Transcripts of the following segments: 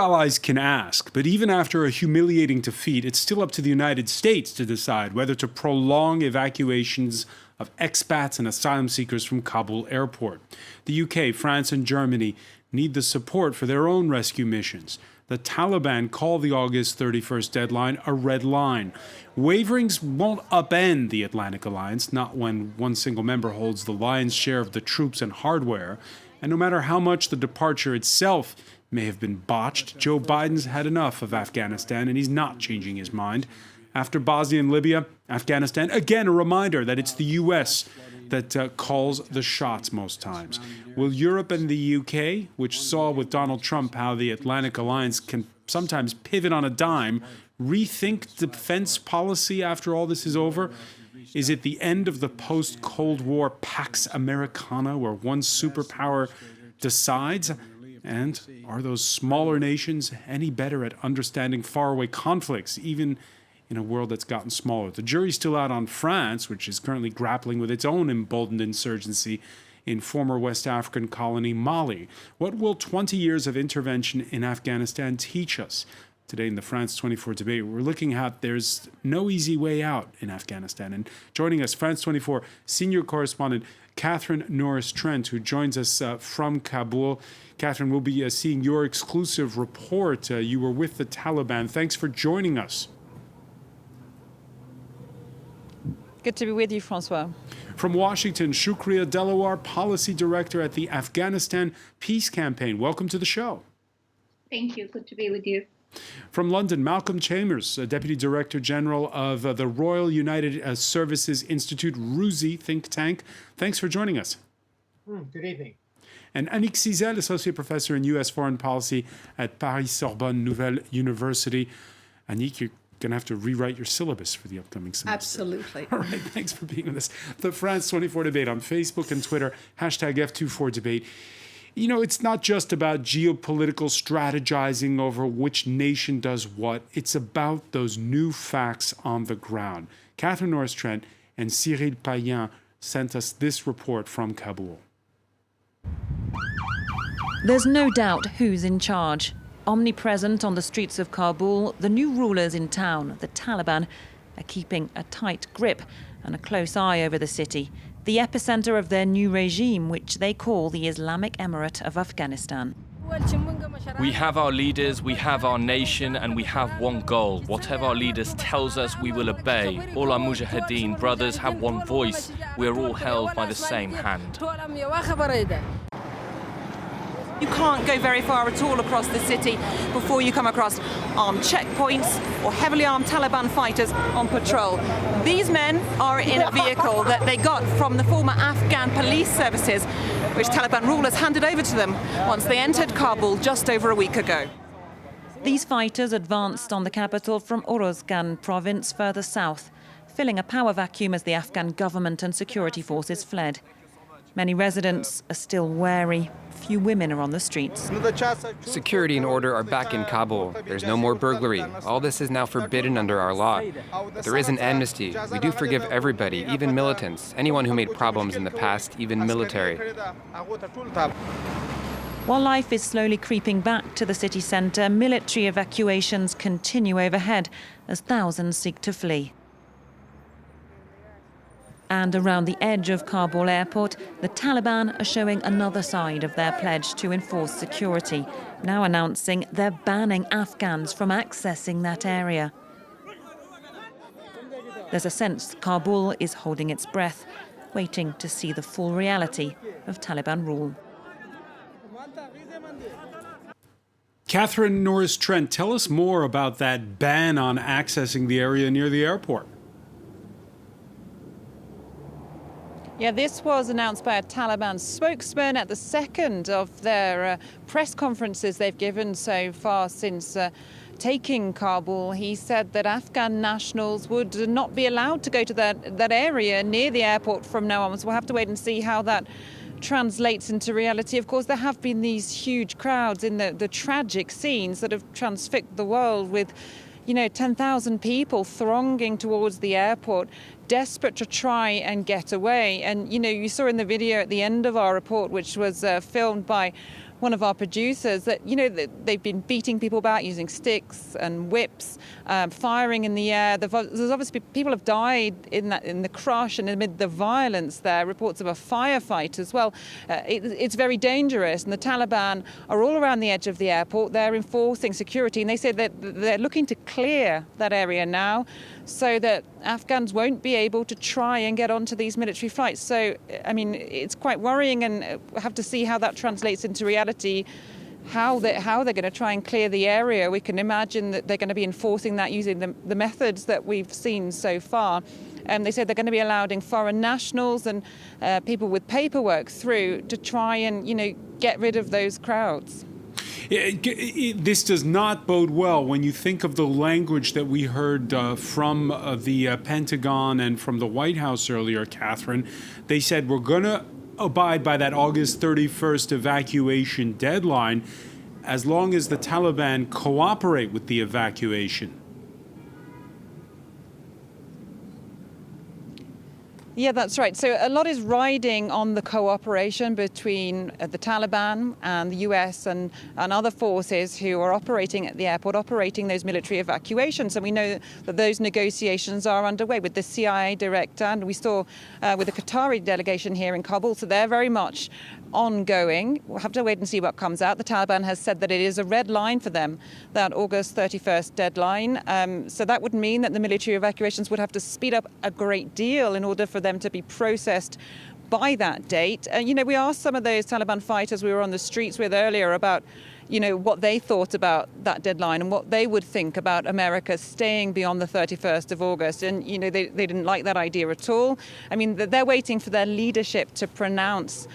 allies can ask, but even after a humiliating defeat, it's still up to the United States to decide whether to prolong evacuations of expats and asylum seekers from Kabul Airport. The UK, France, and Germany need the support for their own rescue missions. The Taliban call the August 31st deadline a red line. Waverings won't upend the Atlantic Alliance, not when one single member holds the lion's share of the troops and hardware. And no matter how much the departure itself may have been botched, Joe Biden's had enough of Afghanistan, and he's not changing his mind. After Bosnia and Libya, Afghanistan, again a reminder that it's the U.S. that calls the shots most times. Will Europe and the UK, which saw with Donald Trump how the Atlantic Alliance can sometimes pivot on a dime, rethink defense policy after all this is over? Is it the end of the post-Cold War Pax Americana, where one superpower decides? And are those smaller nations any better at understanding faraway conflicts, even in a world that's gotten smaller? The jury's still out on France, which is currently grappling with its own emboldened insurgency in former West African colony Mali. What will 20 years of intervention in Afghanistan teach us? Today in the France 24 debate, we're looking at there's no easy way out in Afghanistan. And joining us, France 24 senior correspondent Catherine Norris-Trent, who joins us from Kabul. Catherine, we'll be seeing your exclusive report. You were with the Taliban. Thanks for joining us. Good to be with you, Francois. From Washington, Shukriya Delawar, Policy Director at the Afghanistan Peace Campaign. Welcome to the show. Thank you. Good to be with you. From London, Malcolm Chambers, Deputy Director General of the Royal United Services Institute, RUSI think tank. Thanks for joining us. Good evening. And Annick Cizel, Associate Professor in U.S. Foreign Policy at Paris-Sorbonne Nouvelle University. Annick, you're going to have to rewrite your syllabus for the upcoming semester. Absolutely. All right, thanks for being with us. The France 24 debate on Facebook and Twitter, #F24debate. You know, it's not just about geopolitical strategizing over which nation does what. It's about those new facts on the ground. Catherine Norris-Trent and Cyril Payen sent us this report from Kabul. There's no doubt who's in charge. Omnipresent on the streets of Kabul, the new rulers in town, the Taliban, are keeping a tight grip and a close eye over the city, the epicenter of their new regime, which they call the Islamic Emirate of Afghanistan. We have our leaders, we have our nation, and we have one goal. Whatever our leaders tells us, we will obey. All our mujahideen brothers have one voice. We are all held by the same hand. You can't go very far at all across the city before you come across armed checkpoints or heavily armed Taliban fighters on patrol. These men are in a vehicle that they got from the former Afghan police services, which Taliban rulers handed over to them once they entered Kabul just over a week ago. These fighters advanced on the capital from Uruzgan province further south, filling a power vacuum as the Afghan government and security forces fled. Many residents are still wary. Few women are on the streets. Security and order are back in Kabul. There's no more burglary. All this is now forbidden under our law. But there is an amnesty. We do forgive everybody, even militants, anyone who made problems in the past, even military. While life is slowly creeping back to the city centre, military evacuations continue overhead as thousands seek to flee. And around the edge of Kabul Airport, the Taliban are showing another side of their pledge to enforce security, now announcing they're banning Afghans from accessing that area. There's a sense Kabul is holding its breath, waiting to see the full reality of Taliban rule. Catherine Norris-Trent, tell us more about that ban on accessing the area near the airport. Yeah, this was announced by a Taliban spokesman at the second of their press conferences they've given so far since taking Kabul. He said that Afghan nationals would not be allowed to go to that area near the airport from now on. So we'll have to wait and see how that translates into reality. Of course, there have been these huge crowds in the tragic scenes that have transfixed the world with 10,000 people thronging towards the airport, desperate to try and get away. And, you saw in the video at the end of our report, which was filmed by one of our producers that, they've been beating people about using sticks and whips, firing in the air. There's obviously people have died in the crush and amid the violence there. Reports of a firefight as well. It's very dangerous, and the Taliban are all around the edge of the airport. They're enforcing security, and they say that they're looking to clear that area now so that Afghans won't be able to try and get onto these military flights. So, I mean, it's quite worrying, and we'll have to see how that translates into reality, how they're going to try and clear the area. We can imagine that they're going to be enforcing that using the methods that we've seen so far. They said they're going to be allowing foreign nationals and people with paperwork through to try and, get rid of those crowds. This does not bode well when you think of the language that we heard from the Pentagon and from the White House earlier, Catherine. They said we're going to abide by that August 31st evacuation deadline as long as the Taliban cooperate with the evacuation. Yeah, that's right. So a lot is riding on the cooperation between the Taliban and the US and other forces who are operating at the airport, operating those military evacuations. And we know that those negotiations are underway with the CIA director, and we saw with the Qatari delegation here in Kabul. So they're very much ongoing. We'll have to wait and see what comes out. The Taliban has said that it is a red line for them, that August 31st deadline. So that would mean that the military evacuations would have to speed up a great deal in order for them to be processed by that date. We asked some of those Taliban fighters we were on the streets with earlier about, what they thought about that deadline and what they would think about America staying beyond the 31st of August. And, they didn't like that idea at all. I mean, they're waiting for their leadership to pronounce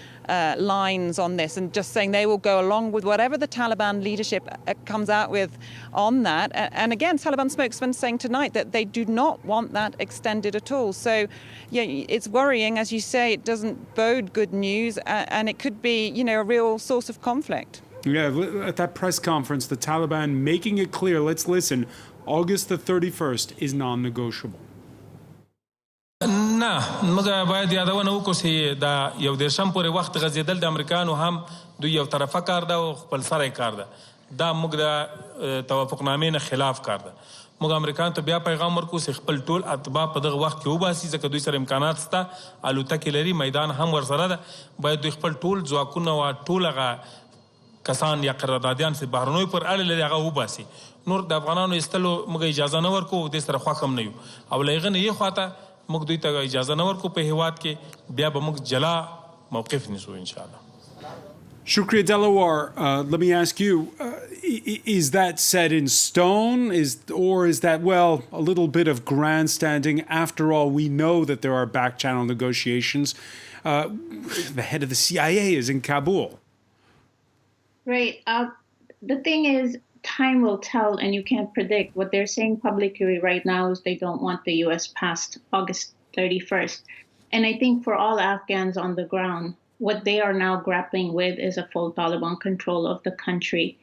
lines on this and just saying they will go along with whatever the Taliban leadership comes out with on that. And again, Taliban spokesman saying tonight that they do not want that extended at all. So, yeah, it's worrying. As you say, it doesn't bode good news, and it could be, a real source of conflict. Yeah, at that press conference, the Taliban making it clear, let's listen, August the 31st is non-negotiable. نه موږ باید یادونه وکړو چې دا یو دیرشم پورې وخت غځېدل د امریکایانو هم دوی یو طرفه کار ده او خپل سری کار ده دا موږ د توافقنامې نه خلاف کار ده موږ امریکایانو ته بیا پیغام ورکوو چې خپل ټول اتباع په دغه وخت کې وباسي ځکه دوی سره امکانات شته الوتکې لري میدان هم ورسره ده باید دوی خپل ټول ځواکونه او ټول هغه کسان یا قراردادیان چې بهرنیو پر اړه لري هغه وباسي نور د افغانانو ایستلو موږ اجازه نه ورکوو دې سره خوښ هم نه یو او له هغې نه یې خواته موږ دوی ته اجازه نه ورکوو په هېواد کې بیا به موږ جلا موقف نیسو انشاءالله. Shukriya Delawar, let me ask you, is that set in stone? Or is that, well, a little bit of grandstanding? After all, we know that there are back-channel negotiations. The head of the CIA is in Kabul. Right. The thing is, time will tell, and you can't predict. What they're saying publicly right now is they don't want the U.S. past August 31st. And I think for all Afghans on the ground, what they are now grappling with is a full Taliban control of the country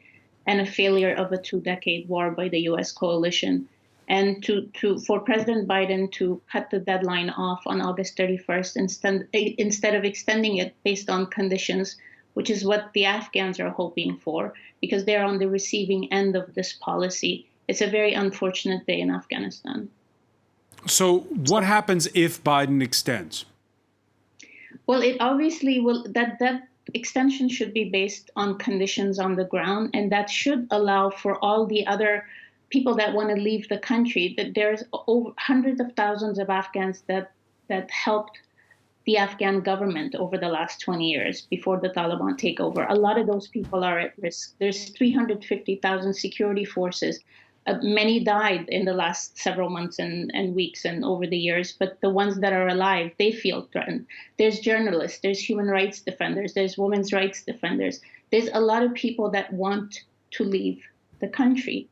and a failure of a 2-decade war by the U.S. coalition. And for President Biden to cut the deadline off on August 31st instead of extending it based on conditions, which is what the Afghans are hoping for, because they're on the receiving end of this policy. It's a very unfortunate day in Afghanistan. So what happens if Biden extends? Well, it obviously will. That extension should be based on conditions on the ground, and that should allow for all the other people that want to leave the country. That there's over hundreds of thousands of Afghans that helped the Afghan government over the last 20 years before the Taliban takeover. A lot of those people are at risk. There's 350,000 security forces. Many died in the last several months and weeks and over the years, but the ones that are alive, they feel threatened. There's journalists, there's human rights defenders, there's women's rights defenders. There's a lot of people that want to leave the country.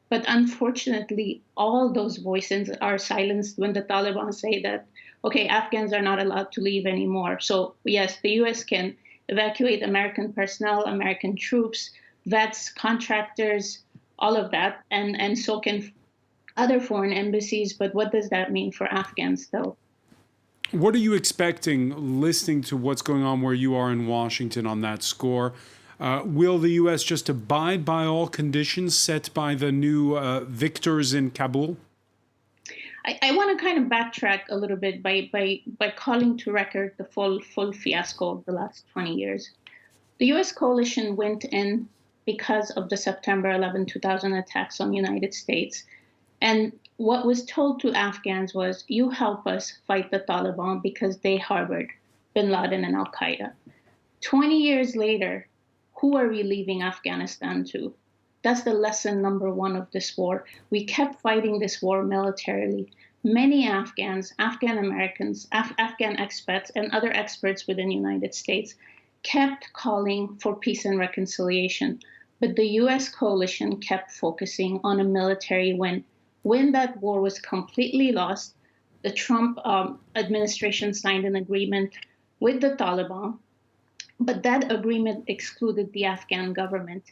But unfortunately, all those voices are silenced when the Taliban say that, okay, Afghans are not allowed to leave anymore. So yes, the US can evacuate American personnel, American troops, vets, contractors, all of that, and so can other foreign embassies. But what does that mean for Afghans, though? What are you expecting, listening to what's going on where you are in Washington on that score? Will the U.S. just abide by all conditions set by the new victors in Kabul? I want to kind of backtrack a little bit by calling to record the full fiasco of the last 20 years. The U.S. coalition went in because of the September 11, 2000 attacks on the United States. And what was told to Afghans was, you help us fight the Taliban because they harbored bin Laden and al-Qaeda. 20 years later, who are we leaving Afghanistan to? That's the lesson number one of this war. We kept fighting this war militarily. Many Afghans, Afghan Americans, Afghan expats, and other experts within the United States kept calling for peace and reconciliation. But the U.S. coalition kept focusing on a military win. When that war was completely lost, the Trump administration signed an agreement with the Taliban, but that agreement excluded the Afghan government.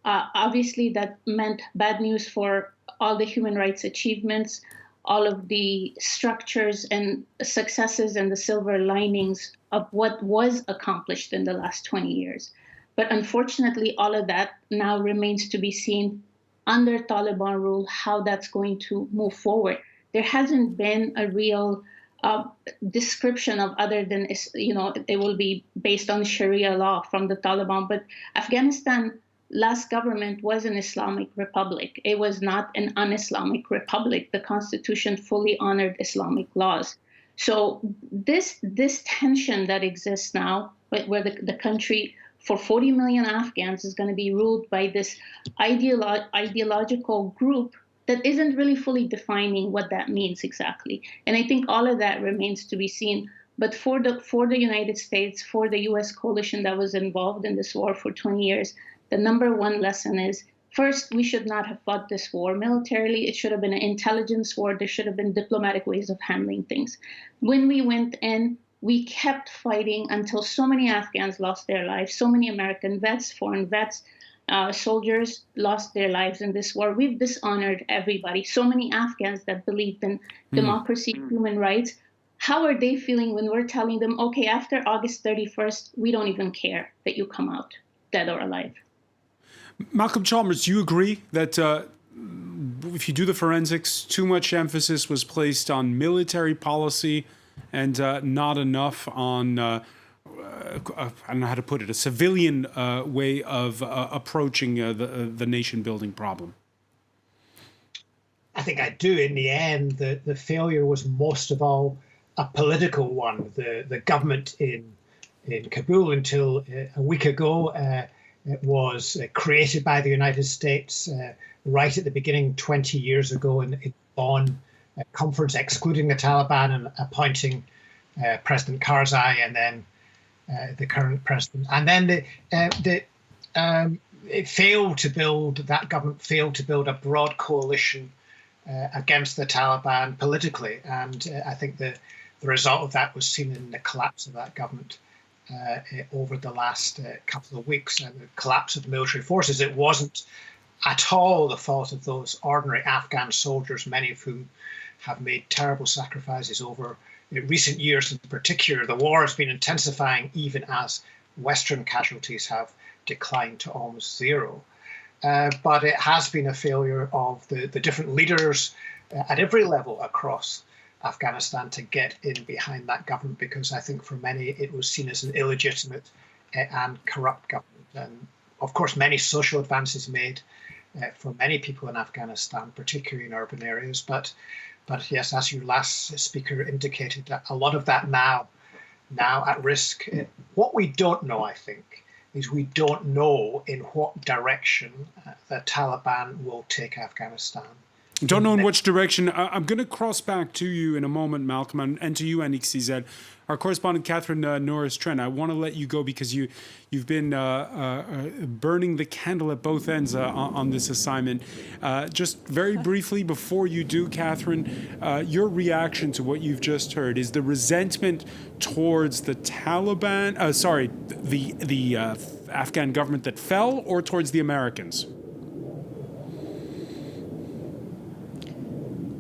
Obviously, that meant bad news for all the human rights achievements, all of the structures and successes and the silver linings of what was accomplished in the last 20 years. But unfortunately, all of that now remains to be seen under Taliban rule, how that's going to move forward. There hasn't been a real description of other than, it will be based on Sharia law from the Taliban. But Afghanistan last government was an Islamic republic. It was not an un-Islamic republic. The constitution fully honored Islamic laws. So this tension that exists now, where the country for 40 million Afghans is going to be ruled by this ideological group that isn't really fully defining what that means exactly. And I think all of that remains to be seen. But for the United States, for the U.S. coalition that was involved in this war for 20 years, the number one lesson is, first, we should not have fought this war militarily. It should have been an intelligence war. There should have been diplomatic ways of handling things. When we went in, we kept fighting until so many Afghans lost their lives, so many American vets, foreign vets, soldiers lost their lives in this war. We've dishonored everybody. So many Afghans that believed in democracy, human rights. How are they feeling when we're telling them, okay, after August 31st, we don't even care that you come out dead or alive? Malcolm Chalmers, do you agree that if you do the forensics, too much emphasis was placed on military policy and not enough on, I don't know how to put it, a civilian way of approaching the nation-building problem? I think I do. In the end, the failure was most of all a political one. The government in Kabul until a week ago it was created by the United States right at the beginning, 20 years ago in Bonn conference, excluding the Taliban and appointing President Karzai and then the current president. And then that government failed to build a broad coalition against the Taliban politically. And I think the result of that was seen in the collapse of that government over the last couple of weeks, and the collapse of the military forces. It wasn't at all the fault of those ordinary Afghan soldiers, many of whom have made terrible sacrifices over recent years. In particular, the war has been intensifying even as Western casualties have declined to almost zero. But it has been a failure of the different leaders at every level across Afghanistan to get in behind that government, because I think for many it was seen as an illegitimate and corrupt government. And of course, many social advances made for many people in Afghanistan, particularly in urban areas. But yes, as your last speaker indicated, that a lot of that now at risk. What we don't know, I think, is we don't know in what direction the Taliban will take Afghanistan. Don't know in which direction. I'm going to cross back to you in a moment, Malcolm, and to you, Anik CZ. Our correspondent, Catherine Norris-Trent, I want to let you go because you've been burning the candle at both ends on this assignment. Just very briefly, before you do, Catherine, your reaction to what you've just heard. Is the resentment towards the Taliban, the Afghan government that fell, or towards the Americans?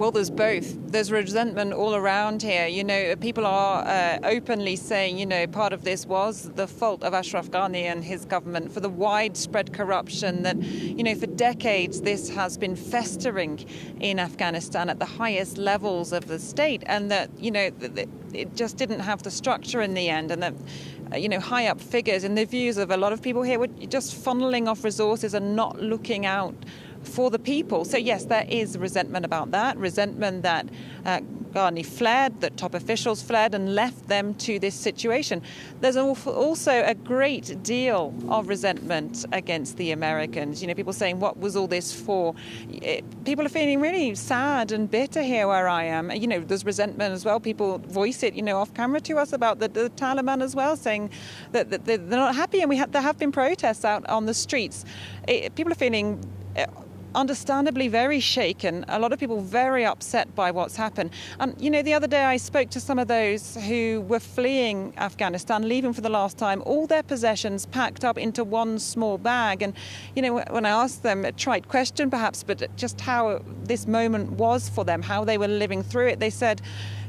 Well, there's both. There's resentment all around here. You know, people are openly saying, you know, part of this was the fault of Ashraf Ghani and his government for the widespread corruption that, you know, for decades this has been festering in Afghanistan at the highest levels of the state, and that, you know, it just didn't have the structure in the end, and that, you know, high up figures in the views of a lot of people here were just funneling off resources and not looking out for the people. So yes, there is resentment about that, resentment that Ghani fled, that top officials fled and left them to this situation. There's also a great deal of resentment against the Americans. You know, people saying, what was all this for? People are feeling really sad and bitter here where I am. You know, there's resentment as well. People voice it, you know, off camera to us about the Taliban as well, saying that they're not happy, and there have been protests out on the streets. People are feeling understandably very shaken. A lot of people very upset by what's happened. And, you know, the other day I spoke to some of those who were fleeing Afghanistan, leaving for the last time, all their possessions packed up into one small bag. And, you know, when I asked them, a trite question perhaps, but just how this moment was for them, how they were living through it, they said,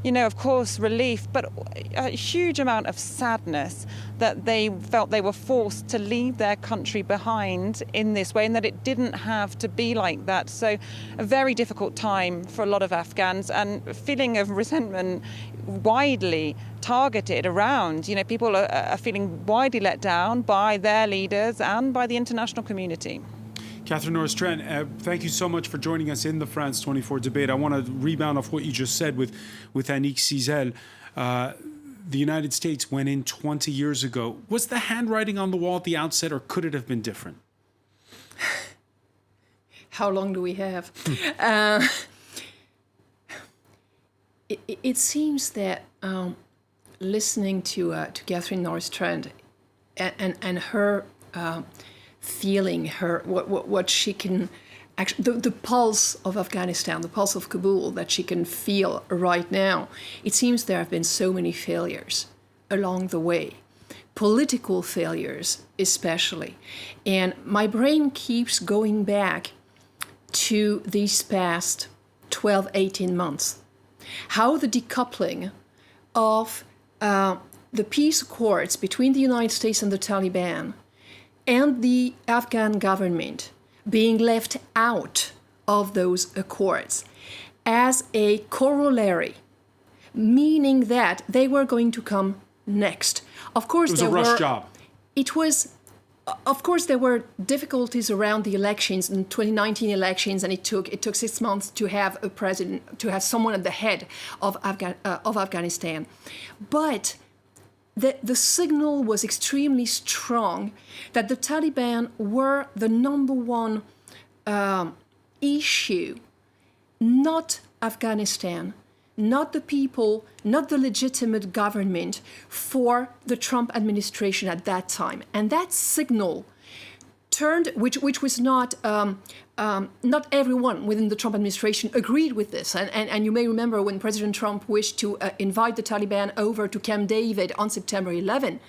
you know, of course, relief, but a huge amount of sadness that they felt they were forced to leave their country behind in this way, and that it didn't have to be like that. So a very difficult time for a lot of Afghans, and a feeling of resentment widely targeted around. You know, people are feeling widely let down by their leaders and by the international community. Catherine Norris-Trent, thank you so much for joining us in the France 24 debate. I want to rebound off what you just said with Annick Cizel. The United States went in 20 years ago. Was the handwriting on the wall at the outset, or could it have been different? How long do we have? It seems that listening to Catherine Norris-Trent and her feeling, what she can actually, the pulse of Afghanistan, the pulse of Kabul that she can feel right now. It seems there have been so many failures along the way, political failures especially. And my brain keeps going back to these past 12, 18 months. How the decoupling of the peace accords between the United States and the Taliban and the Afghan government being left out of those accords as a corollary, meaning that they were going to come next. Of course, it was a rush job. It was, of course, there were difficulties around the elections, in 2019 elections, and it took 6 months to have a president, to have someone at the head of Afghanistan. But the signal was extremely strong that the Taliban were the number one issue, not Afghanistan, not the people, not the legitimate government for the Trump administration at that time. And that signal turned, which was not everyone within the Trump administration agreed with this. And you may remember when President Trump wished to invite the Taliban over to Camp David on September 11,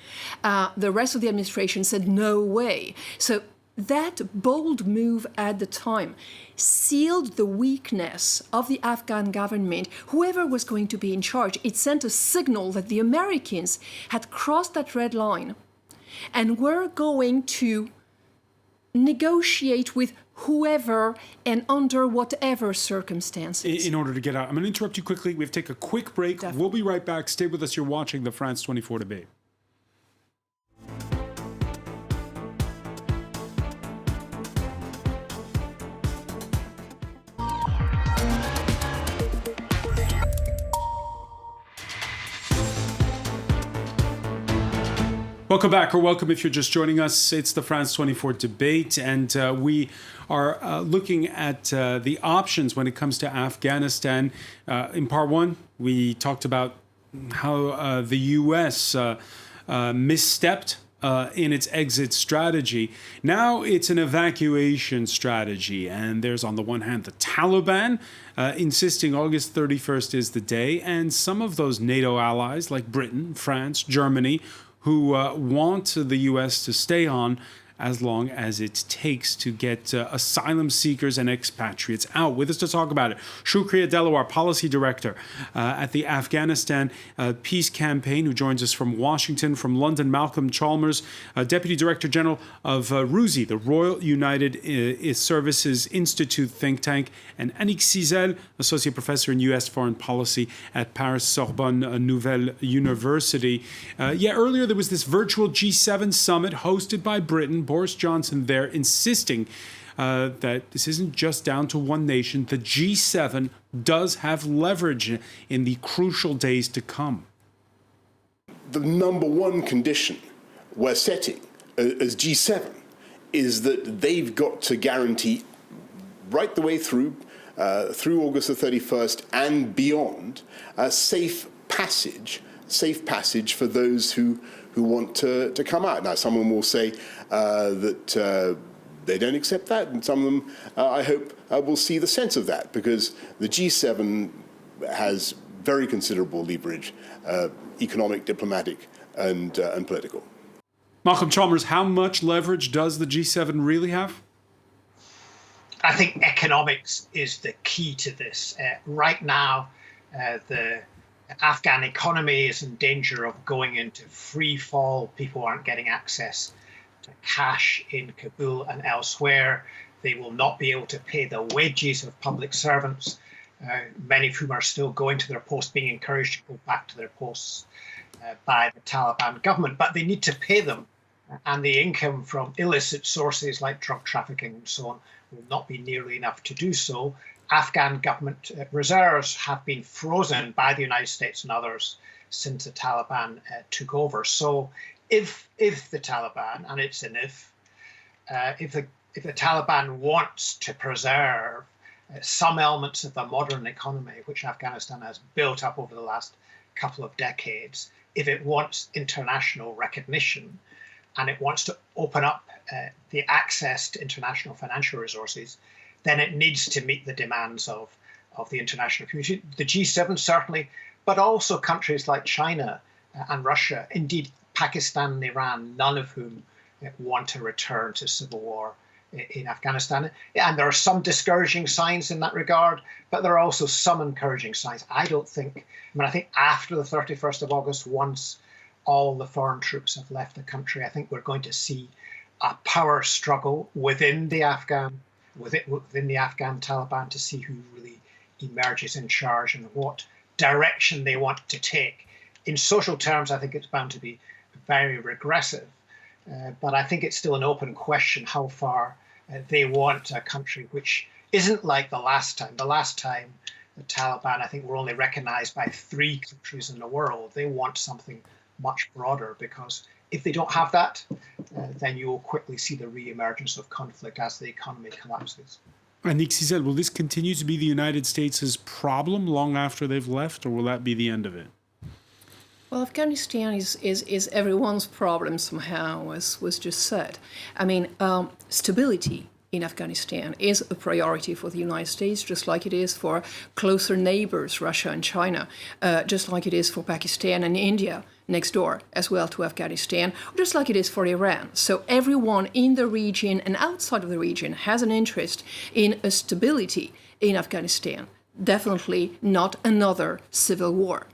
the rest of the administration said, no way. So that bold move at the time sealed the weakness of the Afghan government, whoever was going to be in charge. It sent a signal that the Americans had crossed that red line and were going to negotiate with whoever and under whatever circumstances. In order to get out. I'm going to interrupt you quickly. We have to take a quick break. Definitely. We'll be right back. Stay with us. You're watching the France 24 debate. Welcome back, or welcome if you're just joining us. It's the France 24 debate, and we are looking at the options when it comes to Afghanistan. In part one, we talked about how the U.S. misstepped in its exit strategy. Now it's an evacuation strategy, and there's on the one hand the Taliban insisting August 31st is the day, and some of those NATO allies like Britain, France, Germany, who want the U.S. to stay on, as long as it takes to get asylum seekers and expatriates out. With us to talk about it, Shukriya Delawar, Policy Director at the Afghanistan Peace Campaign, who joins us from Washington. From London, Malcolm Chalmers, Deputy Director General of RUSI, the Royal United Services Institute think tank, and Annick Cizel, Associate Professor in U.S. Foreign Policy at Paris Sorbonne Nouvelle University. Earlier there was this virtual G7 summit hosted by Britain. Boris Johnson there insisting that this isn't just down to one nation. The G7 does have leverage in the crucial days to come. The number one condition we're setting as G7 is that they've got to guarantee right the way through August the 31st and beyond a safe passage for those who want to come out. Now, someone will say that they don't accept that, and some of them, I hope, will see the sense of that, because the G7 has very considerable leverage, economic, diplomatic, and political. Malcolm Chalmers, how much leverage does the G7 really have? I think economics is the key to this. Right now, the Afghan economy is in danger of going into free fall. People aren't getting access to cash in Kabul and elsewhere. They will not be able to pay the wages of public servants, many of whom are still going to their posts, being encouraged to go back to their posts by the Taliban government. But they need to pay them, and the income from illicit sources like drug trafficking and so on will not be nearly enough to do so. Afghan government reserves have been frozen by the United States and others since the Taliban took over. So if the Taliban, and it's an if the Taliban wants to preserve some elements of the modern economy which Afghanistan has built up over the last couple of decades, if it wants international recognition and it wants to open up the access to international financial resources, then it needs to meet the demands of the international community, the G7 certainly, but also countries like China and Russia, indeed Pakistan and Iran, none of whom want to return to civil war in Afghanistan. And there are some discouraging signs in that regard, but there are also some encouraging signs. I think after the 31st of August, once all the foreign troops have left the country, I think we're going to see a power struggle within the Afghan Taliban to see who really emerges in charge and what direction they want to take. In social terms, I think it's bound to be very regressive, but I think it's still an open question how far they want a country which isn't like the last time. The last time the Taliban, I think, were only recognized by 3 countries in the world. They want something much broader, because if they don't have that, then you will quickly see the re-emergence of conflict as the economy collapses. Annick Cizel, will this continue to be the United States' problem long after they've left, or will that be the end of it? Well, Afghanistan is everyone's problem somehow, as was just said. I mean, stability in Afghanistan is a priority for the United States, just like it is for closer neighbors, Russia and China, just like it is for Pakistan and India next door as well to Afghanistan, just like it is for Iran. So everyone in the region and outside of the region has an interest in a stability in Afghanistan. Definitely not another civil war.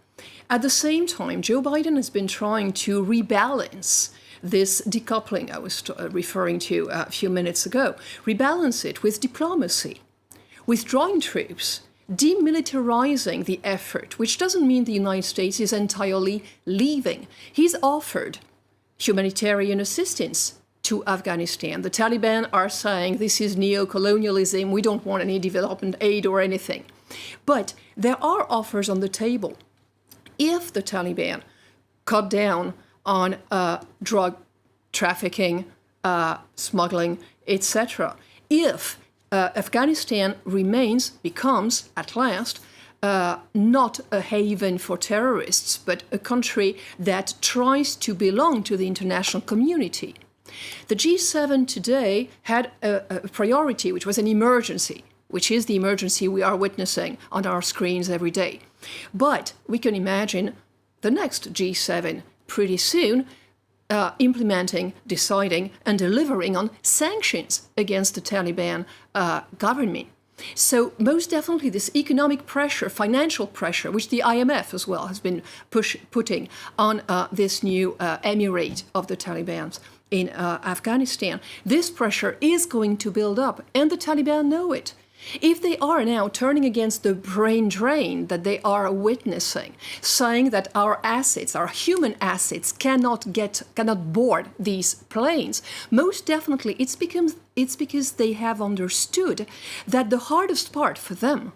At the same time, Joe Biden has been trying to rebalance this decoupling I was referring to a few minutes ago, rebalance it with diplomacy, withdrawing troops, demilitarizing the effort, which doesn't mean the United States is entirely leaving. He's offered humanitarian assistance to Afghanistan. The Taliban are saying this is neo-colonialism, we don't want any development aid or anything. But there are offers on the table. If the Taliban cut down on drug trafficking, smuggling, etc., if Afghanistan becomes, at last, not a haven for terrorists, but a country that tries to belong to the international community. The G7 today had a priority, which was an emergency, which is the emergency we are witnessing on our screens every day. But we can imagine the next G7 pretty soon implementing, deciding, and delivering on sanctions against the Taliban government. So most definitely this economic pressure, financial pressure, which the IMF as well has been putting on this new emirate of the Taliban in Afghanistan, this pressure is going to build up, and the Taliban know it. If they are now turning against the brain drain that they are witnessing, saying that our assets, our human assets, cannot board these planes, most definitely it's because they have understood that the hardest part for them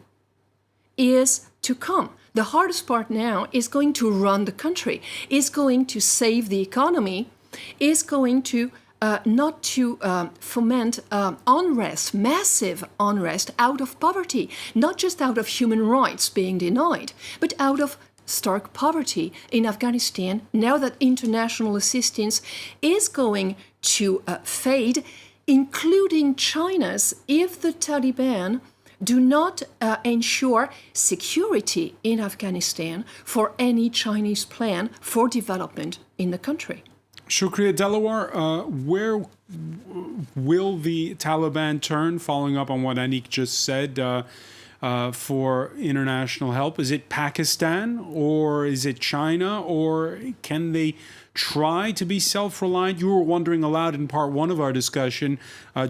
is to come. The hardest part now is going to run the country, is going to save the economy, is going to not to foment unrest, massive unrest out of poverty, not just out of human rights being denied, but out of stark poverty in Afghanistan, now that international assistance is going to fade, including China's, if the Taliban do not ensure security in Afghanistan for any Chinese plan for development in the country. Shukriya Delawar, where will the Taliban turn, following up on what Anik just said, for international help? Is it Pakistan, or is it China, or can they try to be self-reliant? You were wondering aloud in part one of our discussion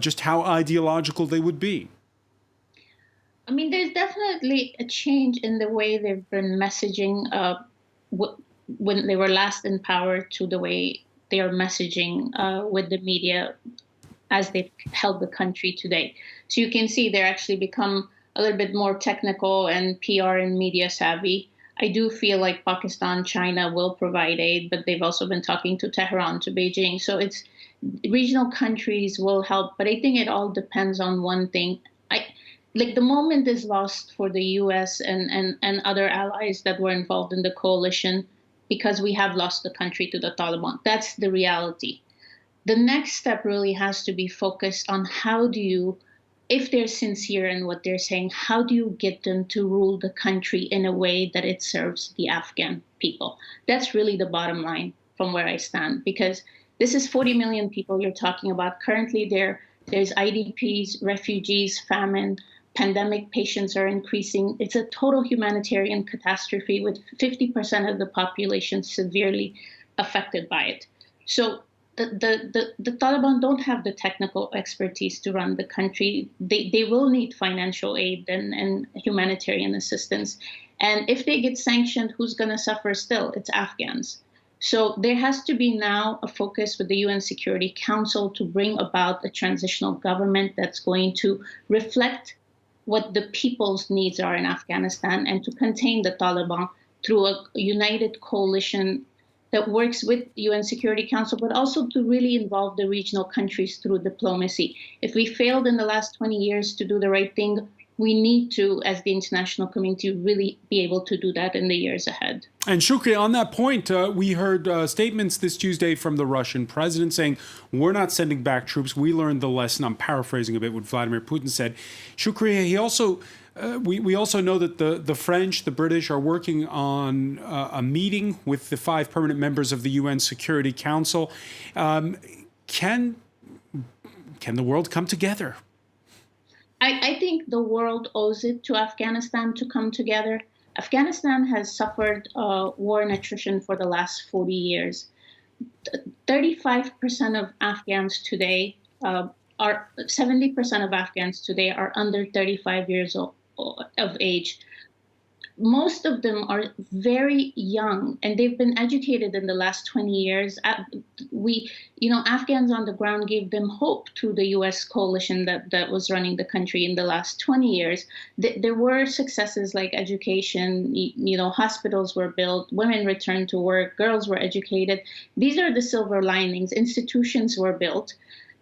just how ideological they would be. I mean, there's definitely a change in the way they've been messaging when they were last in power to the way they are messaging with the media as they've held the country today. So you can see they're actually become a little bit more technical and PR and media savvy. I do feel like Pakistan, China will provide aid, but they've also been talking to Tehran, to Beijing. So it's regional countries will help, but I think it all depends on one thing. Like the moment is lost for the US and other allies that were involved in the coalition, because we have lost the country to the Taliban. That's the reality. The next step really has to be focused on how do you, if they're sincere in what they're saying, how do you get them to rule the country in a way that it serves the Afghan people? That's really the bottom line from where I stand, because this is 40 million people you're talking about. Currently, there's IDPs, refugees, famine, pandemic patients are increasing. It's a total humanitarian catastrophe with 50% of the population severely affected by it. So the Taliban don't have the technical expertise to run the country. They will need financial aid and humanitarian assistance. And if they get sanctioned, who's going to suffer still? It's Afghans. So there has to be now a focus with the UN Security Council to bring about a transitional government that's going to reflect what the people's needs are in Afghanistan, and to contain the Taliban through a united coalition that works with the UN Security Council, but also to really involve the regional countries through diplomacy. If we failed in the last 20 years to do the right thing, we need to, as the international community, really be able to do that in the years ahead. And Shukriya, on that point, we heard statements this Tuesday from the Russian president saying, we're not sending back troops. We learned the lesson. I'm paraphrasing a bit what Vladimir Putin said. Shukriya, he also, we also know that the French, the British are working on a meeting with the 5 permanent members of the UN Security Council. Can the world come together? I think the world owes it to Afghanistan to come together. Afghanistan has suffered war and attrition for the last 40 years. 35% of Afghans today are 70% of Afghans today are under 35 years of age. Most of them are very young, and they've been educated in the last 20 years. Afghans on the ground gave them hope through the U.S. coalition that was running the country in the last 20 years. There were successes like education, hospitals were built, women returned to work, girls were educated. These are the silver linings. Institutions were built.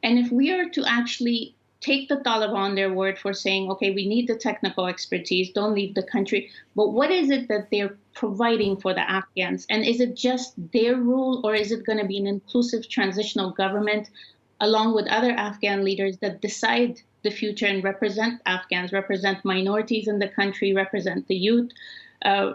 And if we are to actually take the Taliban their word for saying, okay, we need the technical expertise, don't leave the country. But what is it that they're providing for the Afghans? And is it just their rule, or is it going to be an inclusive transitional government along with other Afghan leaders that decide the future and represent Afghans, represent minorities in the country, represent the youth,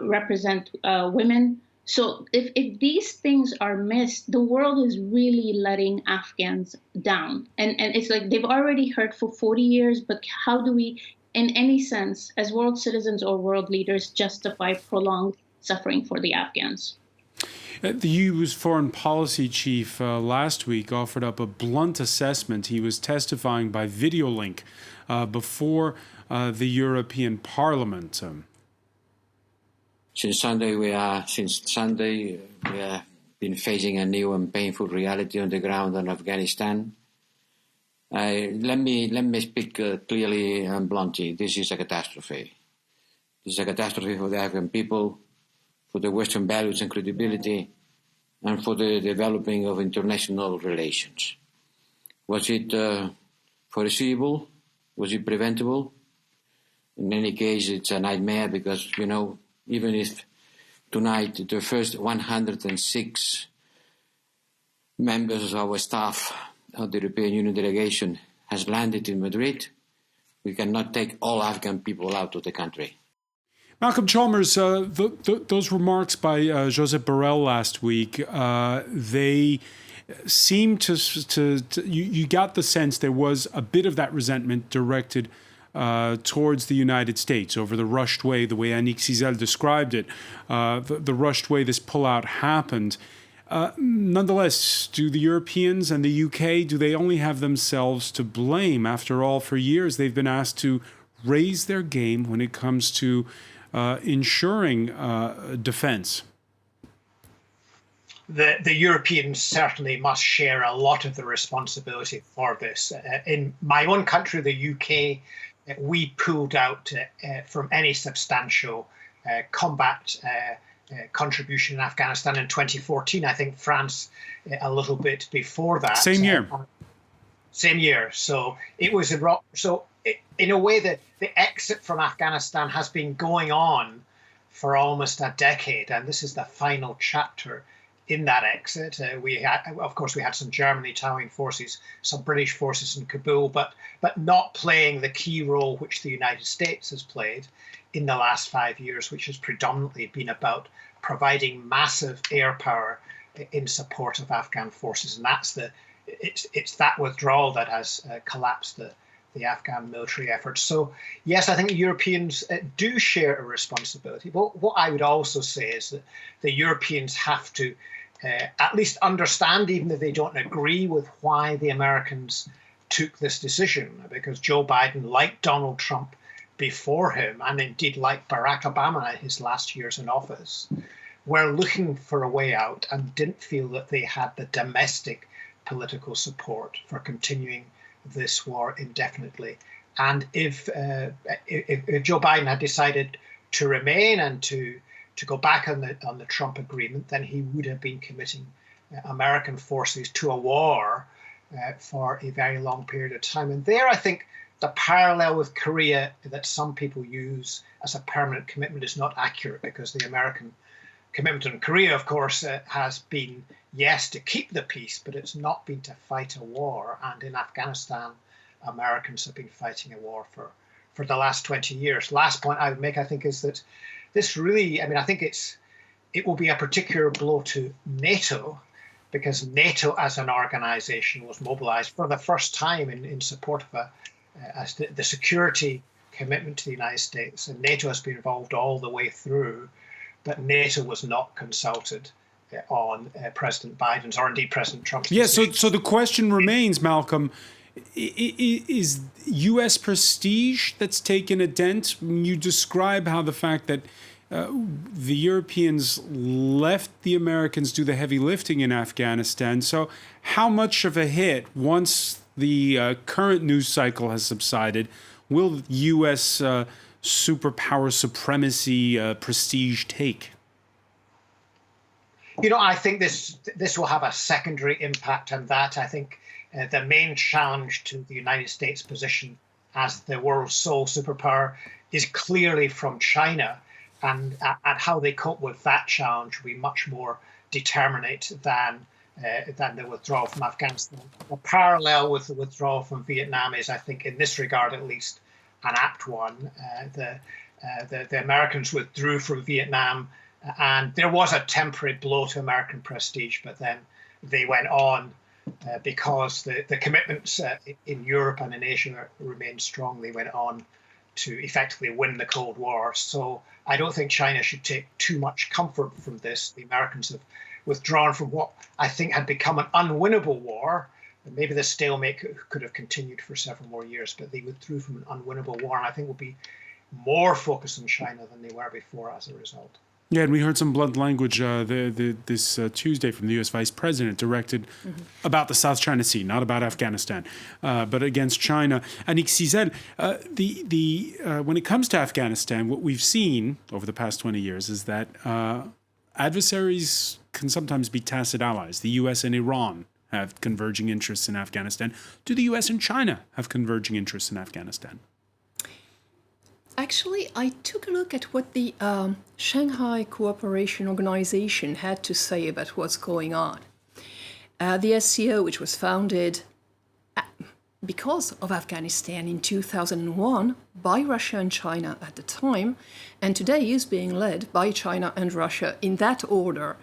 represent women, So if these things are missed, the world is really letting Afghans down. And it's like they've already hurt for 40 years, but how do we, in any sense, as world citizens or world leaders, justify prolonged suffering for the Afghans? The EU's foreign policy chief last week offered up a blunt assessment. He was testifying by video link before the European Parliament. Since Sunday, we have been facing a new and painful reality on the ground in Afghanistan. Let me speak clearly and bluntly. This is a catastrophe. This is a catastrophe for the Afghan people, for the Western values and credibility, and for the developing of international relations. Was it foreseeable? Was it preventable? In any case, it's a nightmare because, even if tonight the first 106 members of our staff of the European Union delegation has landed in Madrid, we cannot take all Afghan people out of the country. Malcolm Chalmers, those remarks by Josep Borrell last week, they seem to you got the sense there was a bit of that resentment directed towards the United States over the rushed way, the way Annick Cizel described it, the rushed way this pullout happened. Nonetheless, do the Europeans and the UK, do they only have themselves to blame? After all, for years they've been asked to raise their game when it comes to ensuring defense. The Europeans certainly must share a lot of the responsibility for this. In my own country, the UK, we pulled out from any substantial combat contribution in Afghanistan in 2014. I think France a little bit before that. Same year. Same year. So it was in a way that the exit from Afghanistan has been going on for almost a decade, and this is the final chapter in that exit. We had some German Italian forces, some British forces in Kabul, but not playing the key role which the United States has played in the last 5 years, which has predominantly been about providing massive air power in support of Afghan forces, and it's that withdrawal that has collapsed the Afghan military efforts. So yes, I think the Europeans do share a responsibility. But what I would also say is that the Europeans have to at least understand, even if they don't agree with why the Americans took this decision, because Joe Biden, like Donald Trump before him, and indeed like Barack Obama in his last years in office, were looking for a way out and didn't feel that they had the domestic political support for continuing this war indefinitely. And if Joe Biden had decided to remain and to go back on the Trump agreement, then he would have been committing American forces to a war for a very long period of time. And there, I think the parallel with Korea that some people use as a permanent commitment is not accurate, because the American commitment in Korea, of course, has been, yes, to keep the peace, but it's not been to fight a war. And in Afghanistan, Americans have been fighting a war for the last 20 years. Last point I would make, I think, is that this really, I think it will be a particular blow to NATO, because NATO as an organization was mobilized for the first time in support of the security commitment to the United States. And NATO has been involved all the way through, but NATO was not consulted on President Biden's or indeed President Trump's decision. Yeah, so the question remains, Malcolm, is U.S. prestige that's taken a dent? You describe how the fact that the Europeans left the Americans do the heavy lifting in Afghanistan. So how much of a hit, once the current news cycle has subsided, will U.S. Superpower supremacy prestige take? I think this will have a secondary impact on that. I think the main challenge to the United States position as the world's sole superpower is clearly from China, and how they cope with that challenge will be much more determinate than the withdrawal from Afghanistan. A parallel with the withdrawal from Vietnam is, I think, in this regard at least, an apt one. The Americans withdrew from Vietnam And there was a temporary blow to American prestige, but then they went on because the commitments in Europe and in Asia remained strong. They went on to effectively win the Cold War. So I don't think China should take too much comfort from this. The Americans have withdrawn from what I think had become an unwinnable war. Maybe the stalemate could have continued for several more years, but they withdrew from an unwinnable war, and I think will be more focused on China than they were before as a result. Yeah, and we heard some blunt language this Tuesday from the U.S. Vice President directed about the South China Sea, not about Afghanistan, but against China. And he said, when it comes to Afghanistan, what we've seen over the past 20 years is that adversaries can sometimes be tacit allies. The U.S. and Iran have converging interests in Afghanistan. Do the U.S. and China have converging interests in Afghanistan? Actually, I took a look at what the Shanghai Cooperation Organization had to say about what's going on. The SCO, which was founded because of Afghanistan in 2001 by Russia and China at the time, and today is being led by China and Russia in that order.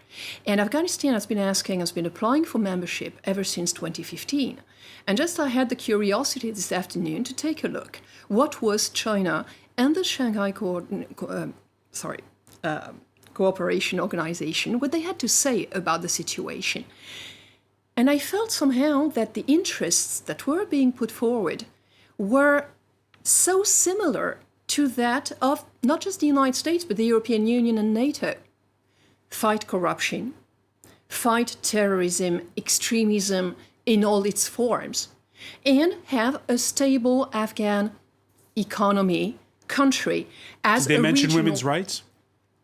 And Afghanistan has been applying for membership ever since 2015. And just I had the curiosity this afternoon to take a look. What was China and the Shanghai Cooperation Organization, what they had to say about the situation. And I felt somehow that the interests that were being put forward were so similar to that of not just the United States, but the European Union and NATO. Fight corruption, fight terrorism, extremism in all its forms, and have a stable Afghan economy, country as did they mention regional... women's rights?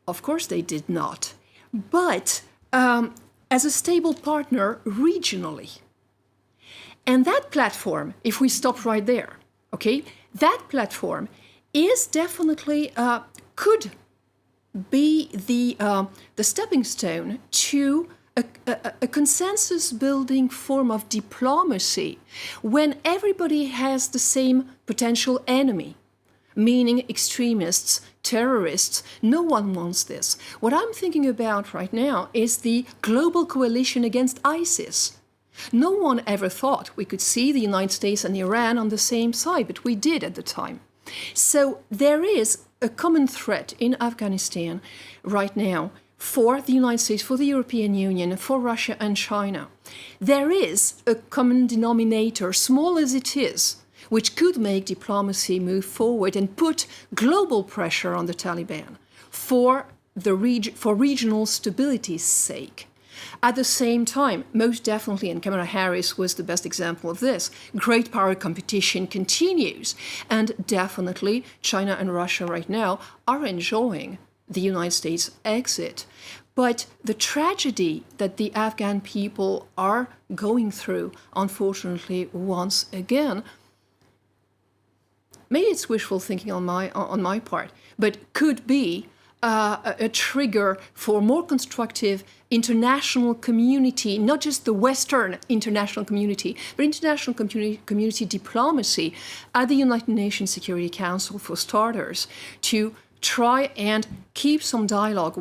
Of course they did not. But as a stable partner regionally. And that platform, if we stop right there, okay, that platform is definitely, could be the stepping stone to a consensus-building form of diplomacy when everybody has the same potential enemy, meaning extremists, terrorists. No one wants this. What I'm thinking about right now is the global coalition against ISIS. No one ever thought we could see the United States and Iran on the same side, but we did at the time. So there is a common threat in Afghanistan right now for the United States, for the European Union, for Russia and China. There is a common denominator, small as it is, which could make diplomacy move forward and put global pressure on the Taliban for regional stability's sake. At the same time, most definitely, and Kamala Harris was the best example of this, great power competition continues. And definitely, China and Russia right now are enjoying the United States exit. But the tragedy that the Afghan people are going through, unfortunately, once again, maybe it's wishful thinking on my part, but could be a trigger for more constructive international community, not just the Western international community, but international community diplomacy at the United Nations Security Council, for starters, to try and keep some dialogue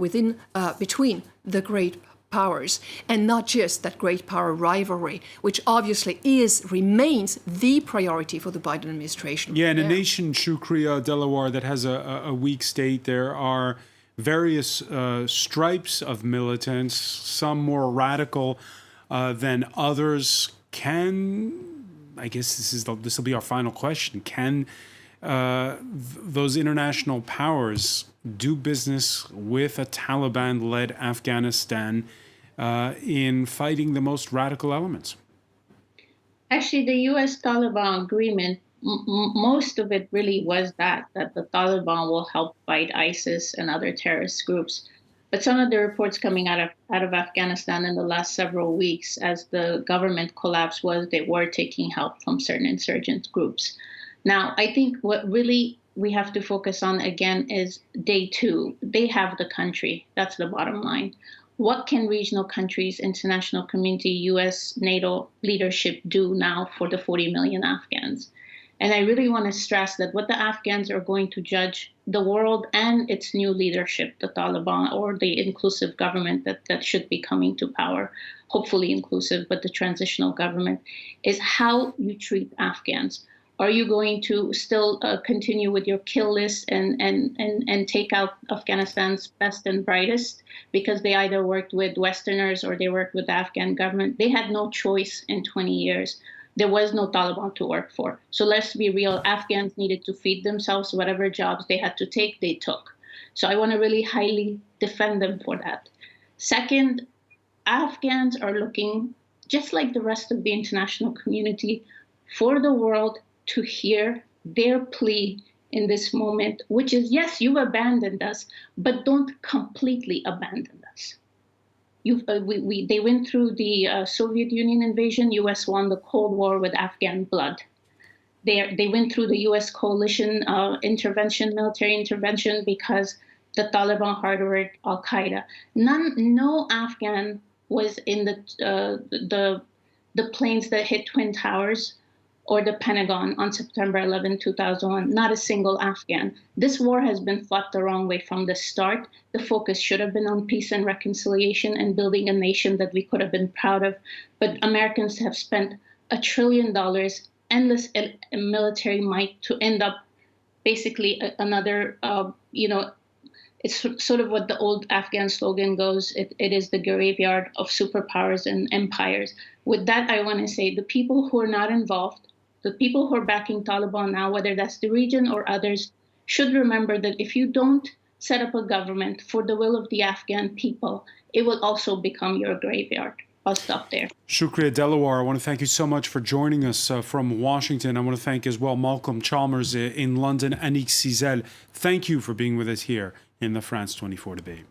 between the great powers, and not just that great power rivalry, which obviously remains the priority for the Biden administration. Yeah, in a nation, Shukriya, Delaware, that has a weak state, there are various stripes of militants, some more radical than others. I guess this will be our final question, can those international powers do business with a Taliban-led Afghanistan in fighting the most radical elements? Actually, the U.S.-Taliban agreement, most of it really was that the Taliban will help fight ISIS and other terrorist groups. But some of the reports coming out of Afghanistan in the last several weeks, as the government collapsed, was they were taking help from certain insurgent groups. Now, I think what really we have to focus on again is day two. They have the country. That's the bottom line. What can regional countries, international community, U.S., NATO leadership do now for the 40 million Afghans? And I really want to stress that what the Afghans are going to judge the world and its new leadership, the Taliban or the inclusive government that should be coming to power, hopefully inclusive, but the transitional government, is how you treat Afghans. Are you going to still continue with your kill list and take out Afghanistan's best and brightest because they either worked with Westerners or they worked with the Afghan government? They had no choice in 20 years. There was no Taliban to work for. So let's be real, Afghans needed to feed themselves. Whatever jobs they had to take, they took. So I want to really highly defend them for that. Second, Afghans are looking, just like the rest of the international community, for the world to hear their plea in this moment, which is, yes, you've abandoned us, but don't completely abandon us. They went through the Soviet Union invasion. U.S. won the Cold War with Afghan blood. They went through the U.S. coalition intervention, military intervention, because the Taliban harbored Al-Qaeda. No Afghan was in the planes that hit Twin Towers or the Pentagon on September 11, 2001. Not a single Afghan. This war has been fought the wrong way from the start. The focus should have been on peace and reconciliation and building a nation that we could have been proud of. But Americans have spent $1 trillion, endless military might, to end up basically another, it's sort of what the old Afghan slogan goes, it is the graveyard of superpowers and empires. With that, I want to say the people who are not involved, the people who are backing Taliban now, whether that's the region or others, should remember that if you don't set up a government for the will of the Afghan people, it will also become your graveyard. I'll stop there. Shukriya Delawar, I want to thank you so much for joining us from Washington. I want to thank as well Malcolm Chalmers in London, Annick Cizel. Thank you for being with us here in the France 24 debate.